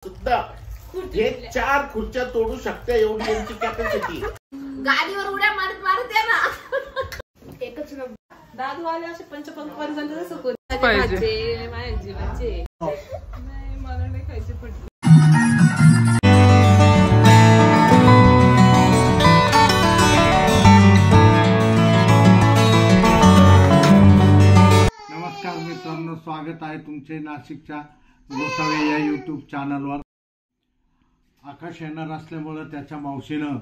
हे 4 खुर्च्या तोडू शकते एवढी त्यांची कॅपॅसिटी. गाडीवर उड्या मारत मारत या ना. एकच दादू आले असे पंचपक्वान्न झाले तसं कोणी पाहिजे माझ्या जीवाचे नाही मला नाही खायचे पडले. नमस्कार मित्रांनो, स्वागत आहे तुमचे नाशिकच्या गोसावे या यूट्यूब चॅनलवर. आकाश येणार असल्यामुळे त्याच्या मावशीनं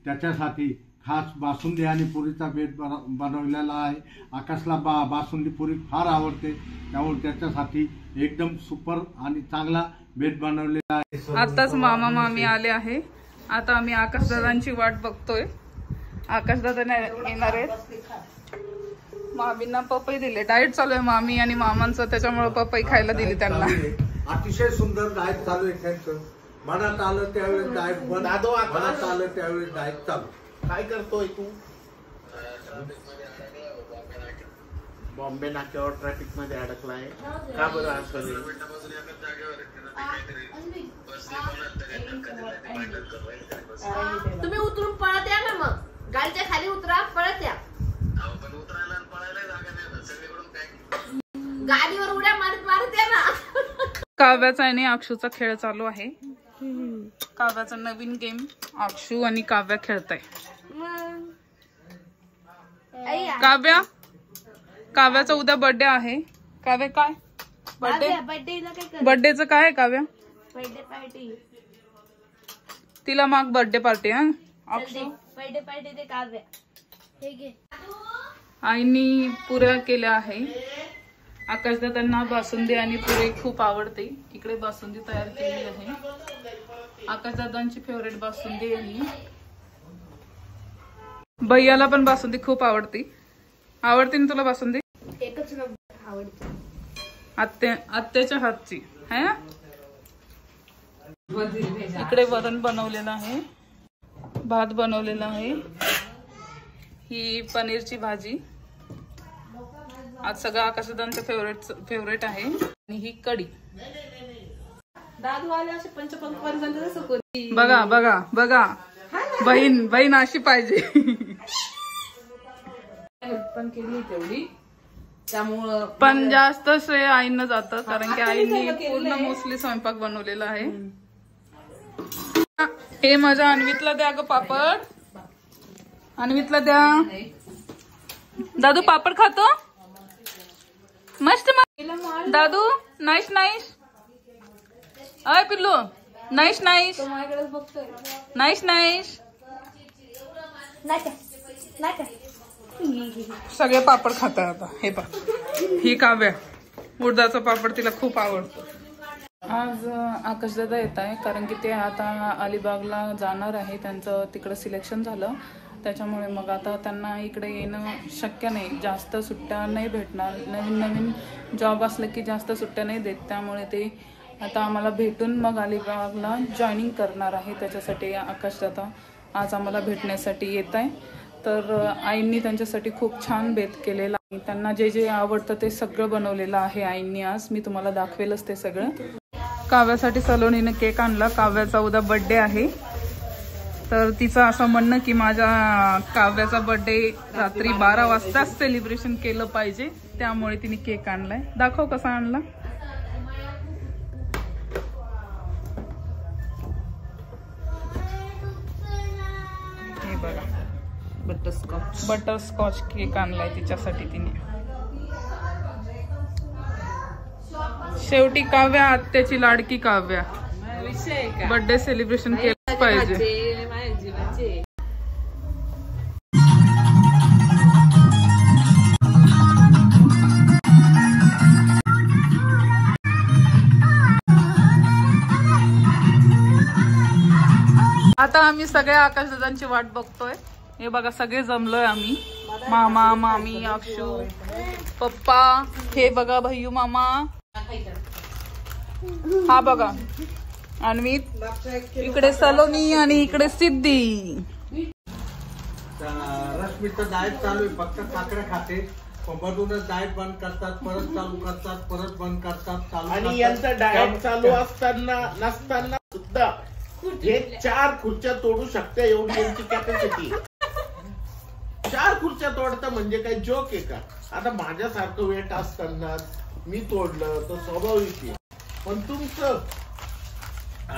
त्याच्यासाठी खास बासुंदी आणि पुरीचा बेत बनवलेला आहे. आकाशला बासुंदी पुरी फार आवडते, त्यामुळे त्याच्यासाठी एकदम सुपर आणि चांगला बेत बनवलेला आहे. आताच मामा मामी आले आहे. आता आम्ही आकाशदादांची वाट बघतोय. आकाशदादा येणार आहेत. मामींना पपई दिले. डाएट चालू आहे मामी आणि मामांचं, त्याच्यामुळे पपई खायला दिली त्यांना. अतिशय सुंदर डाएट चालू आहे त्यांचं. मनात आलं त्यावेळेस डाएट बंद, मनात आलं त्यावेळेस डाएट चालू. काय करतोय तू? बॉम्बे नाक्यावर ट्रॅफिक मध्ये अडकलाय का बरं? असं तुम्ही उतरून पळत या ना, मग गाडीच्या खाली उतरा, पळत या. गाडीवर उड्या मारत मारत या ना. काव्याचा आणि अक्षूचा खेळ चालू आहे. काव्याचा नवीन गेम अक्षू आणि काव्या खेळताय. काव्याचा उद्या बर्थडे आहे. काव्या काय बर्थडेचं काय आहे काव्या? Birthday party. तिला माग बर्थडे पार्टी. हा अक्षू बर्थडे पार्टी दे काव्या. हे घे. आईनी पुऱ्या केल्या आहे. आकाशदादांना बासुंदी आणि पुरी खूप आवडते. इकडे बासुंदी तयार केली आहे. आकाशदादांची फेवरेट बासुंदी आहे. भैयाला पण बासुंदी खूप आवडते. आवडते ना तुला बासुंदी? एकच आवडते. आत्याच्या हातची है ना. इकडे वरण बनवलेलं आहे, भात बनवलेला आहे, ही पनीरची भाजी. आज सगळं आकाशदादांचं फेवरेट आहे. आणि ही कढी. दादू आले असे पंचपक्वान्न झाले तसं कोणी. बघा बघा बघा, बहीण अशी पाहिजे. पण केली तेवढी, त्यामुळं पण जास्त श्रेय आईंना जातं, कारण की आईंनी पूर्ण मोस्टली स्वयंपाक बनवलेला आहे. हे माझ्या अन्वीतला द्या ग पापड. अन्वीतला द्या. दादू पापड खातो मस्त. दादू नाईस नाईस. अय पिल्लू नाईस नाईस नाईस नाईस. सगळे पापड खातात आता. हे पा, ही काव्या उडदाचा पापड तिला खूप आवडतो. आज आकाशदादा येत आहे, कारण की ते आता अलिबागला जाणार आहे. त्यांचं तिकडं सिलेक्शन झालं, त्याच्यामुळे मग आता त्यांना इकडे येणं शक्य नाही. जास्त सुट्ट्या नाही भेटणार. नवीन जॉब असलं की जास्त सुट्ट्या नाही देत. त्यामुळे ते आता आम्हाला भेटून मग अलिबागला जॉईनिंग करणार आहे. त्याच्यासाठी आकाशदादा आज आम्हाला भेटण्यासाठी येत आहे. तर आईंनी त्यांच्यासाठी खूप छान बेत केलेला आहे. त्यांना जे जे आवडतं ते सगळं बनवलेलं आहे आईंनी आज. मी तुम्हाला दाखवेलच ते सगळं. काव्यासाठी सलोनीने केक आणला. काव्याचा उद्या बर्थडे आहे, तर तिचं असं म्हणणं की माझ्या काव्याचा बर्थडे रात्री 12 वाजताच सेलिब्रेशन केलं पाहिजे, त्यामुळे तिने केक आणलाय. दाखव कसा आणला. हे बघा, बटरस्कॉच केक आणलाय तिच्यासाठी तिने. शेवटी काव्या आत्याची लाडकी काव्या. बर्थडे सेलिब्रेशन केलं पाहिजे. माझ्या जीवाचे. आता आम्ही सगळ्या आकाशदादांची वाट बघतोय. हे बघा, सगळे जमलोय आम्ही. मामा मामी अक्षू पप्पा. हे बघा भैयू मामा. हा बघा अन्वित. इकडे सलोनी आणि इकडे सिद्धी. रश्मीचं डाएट चालू आहे, फक्त काकड्या खाते. मधूनच डाएट बंद करतात, परत चालू करतात, परत बंद करतात, चालू करतात. आणि यांचं डाएट चालू असताना नसताना सुद्धा हे 4 खुर्च्या तोडू शकते एवढी यांची कॅपॅसिटी. 4 खुर्च्या तोडता म्हणजे काही जोक आहे का? आता माझ्यासारखं वेट असताना मी तोडलं तर स्वाभाविक आहे, पण तुमचं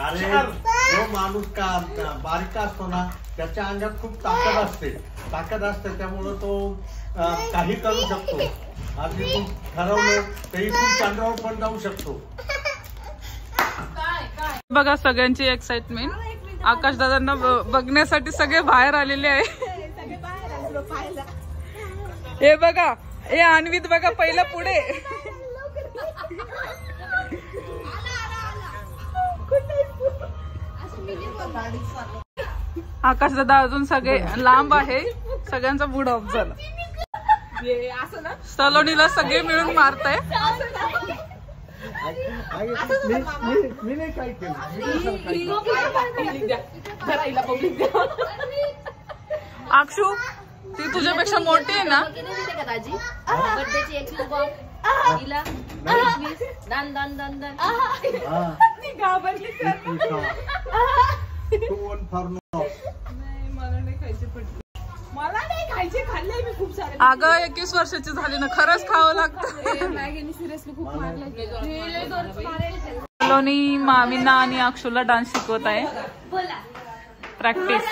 अरे जो माणूस का बारीक असतो ना त्याच्या अंगात खूप ताकद असते त्यामुळे तो काही करू शकतो. आज इथून ठरवलं तर इथून चंद्रावर पण जाऊ शकतो. बघा सगळ्यांची एक्साइटमेंट आकाश दादांना बघण्यासाठी सगळे बाहेर आलेले आहे. हे बघा हे अन्वित बघा पहिला पुढे. आकाश दादा अजून सगळे लांब आहे, सगळ्यांचा मूड ऑफ झाला. सलोनीला सगळे मिळून मारताय. मी नाही काय केलं. अक्षू ती तुझ्यापेक्षा मोठी आहे ना. बर्थडेची 21 बॉल तिला 21 दान दान दान दान मला नाही खायचे, खाल्ले मी खूप सारे. अगं 21 वर्षाची झाली ना, खरंच खावं लागतं. मॅगीने सिरियसली खूप मारलं. सलोनी मामींना आणि अक्षूला डान्स शिकवत आहे. प्रॅक्टिस.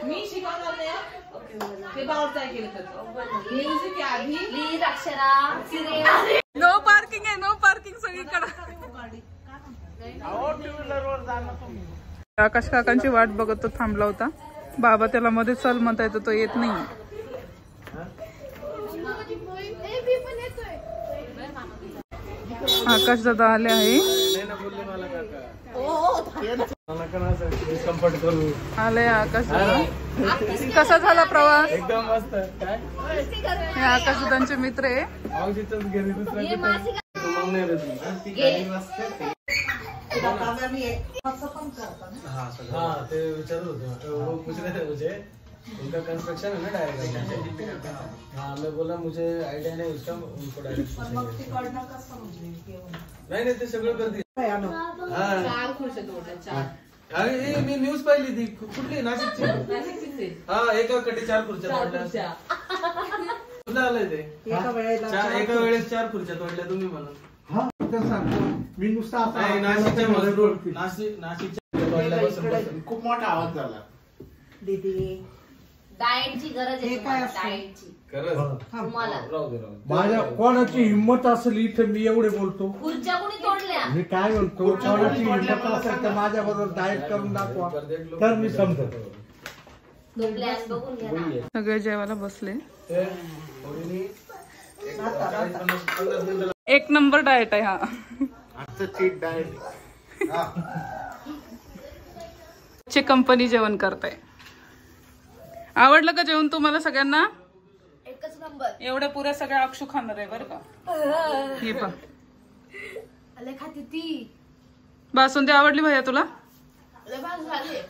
मी शिकवले ते बाउल काय केलं तर म्युझिक आधी अक्षरा सिरियल. नो पार्किंग आहे, नो पार्किंग सगळीकडे. आकाश काकांची वाट बघत तो थांबला होता. बाबा त्याला मध्ये चल म्हणता येतो, तो येत नाही. आकाश दादा आले आहे. आले आकाश दादा. कसा झाला प्रवास? एकदम मस्त. काय हे आकाश दादांचे मित्र आहे. हाँ ते विचारत होते, वो पूछ रहे थे मुझे, उनका कंस्ट्रक्शन है ना डायरेक्ट. हाँ मैं बोला मुझे आइडिया नहीं उसका, उनको डायरेक्ट नहीं ते सगळं करते. अरे मी न्यूज पाहिली ती कुठली नाशिकची. हा एका कटी 4 खुर्च्या तोडल्या. कुठलं आलंय ते? एका वेळेस 4 खुर्च्या तोडल्या तुम्ही म्हणून. मी नुसता नाशिकच्या खूप मोठा आवाज झाला. डाएटची गरज आहे डाएटची. तुम्हाला माझ्या कोणाची हिंमत असेल इथे मी एवढे बोलतो. खुर्च्या कोणी तोडल्या? मी काय म्हणतो, कोणाची हिंमत असेल तर माझ्या बरोबर डाएट करून दाखवा तर मी समजतो. बघून घ्या. सगळे जेवायला बसले. 1 नंबर डाएट आहे हा. आजचं चीट डाएट. चे कंपनी जेवण करताय. आवडलं का जेवण तुम्हाला सगळ्यांना? एकच नंबर. एवढ्या पुऱ्या सगळ्या अक्षू खाणार आहे बरं का. हे पा अले खाती ती बासुंदी आवडली भैया तुला? लय भाग झाले.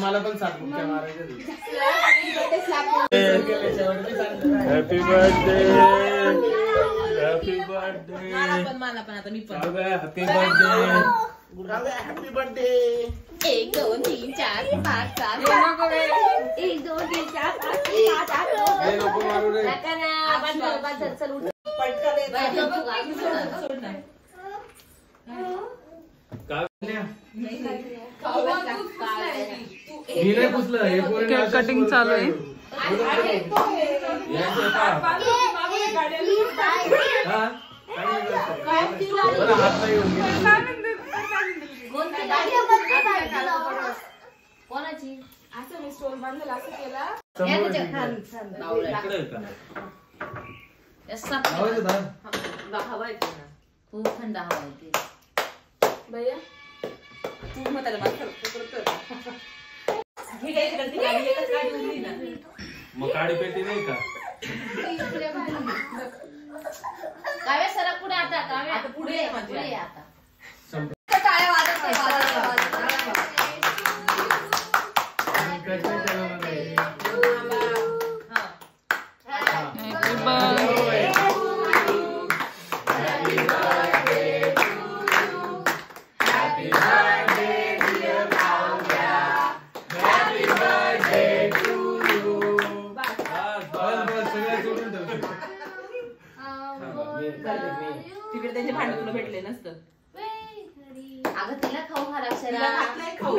मला पण सात मुक्या मारायच्या. Happy birthday. Happy birthday. मला पण आता मी पण हॅपी बर्थडे. Happy birthday. 1 2 3 4 5 6 1 2 3 4 5 6 8 नको मारू रे. चल उठ. केक कटिंग चालू आहे. कोणाची असं मी स्टोन बांधलेला असं केला. खूप थंड हवा येते भैया. तू मग त्याला मग काळी पेटी नाही का? काव्या सरा पुढे आता काव्या आता पुढे ये माझी. पुढे ये आता टाळ्या वाजत आहे, तिकडे त्यांचे भांडण तुला भेटले नसतं. अगं तिला खाऊ घाल अक्षरा. तिला घातलंय खाऊ.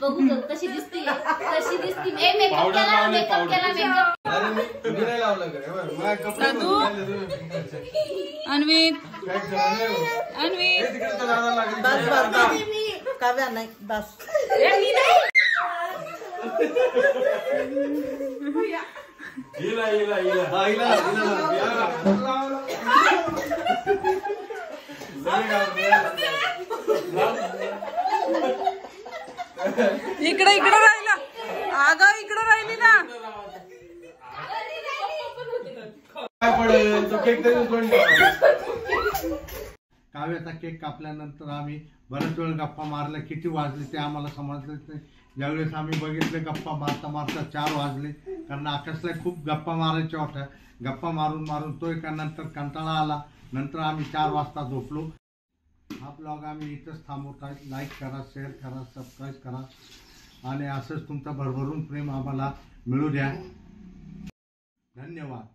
बघू कशी दिसती कशी दिसती. मेकअप केला मेकअप केला मेकअप. अरे मी नाही लावलं का बरं मला कपडे घातले तुम्ही. अन्वित काय खरं नाही हो. अन्वित हे तिकडे तर लावायला लागेल. काव्या नाही बस. हिला हिला हिला हा हिला हिला इकडे इकडे राहिला. अगं इकडे राहिली ना. काय पडेल तो केक तरी उचलून ठेवा. काव्याचा केक कापल्यानंतर आम्ही बरेच वेळ गप्पा मारल्या. किती वाजले ते आम्हाला समजलेच नाही. ज्यावेळेस आम्ही बघितले गप्पा मारता मारता 4 वाजले. कारण आकाशला खूप गप्पा मारायच्या होत्या. गप्पा मारून मारून तो एका नंतर कंटाळा आला. नंतर आम्ही 4 वाजता झोपलो. हा ब्लॉग आम्ही इथंच थांबवत आहे. लाईक करा, शेअर करा, सबस्क्राईब करा आणि असंच तुमचं भरभरून प्रेम आम्हाला मिळू द्या. धन्यवाद.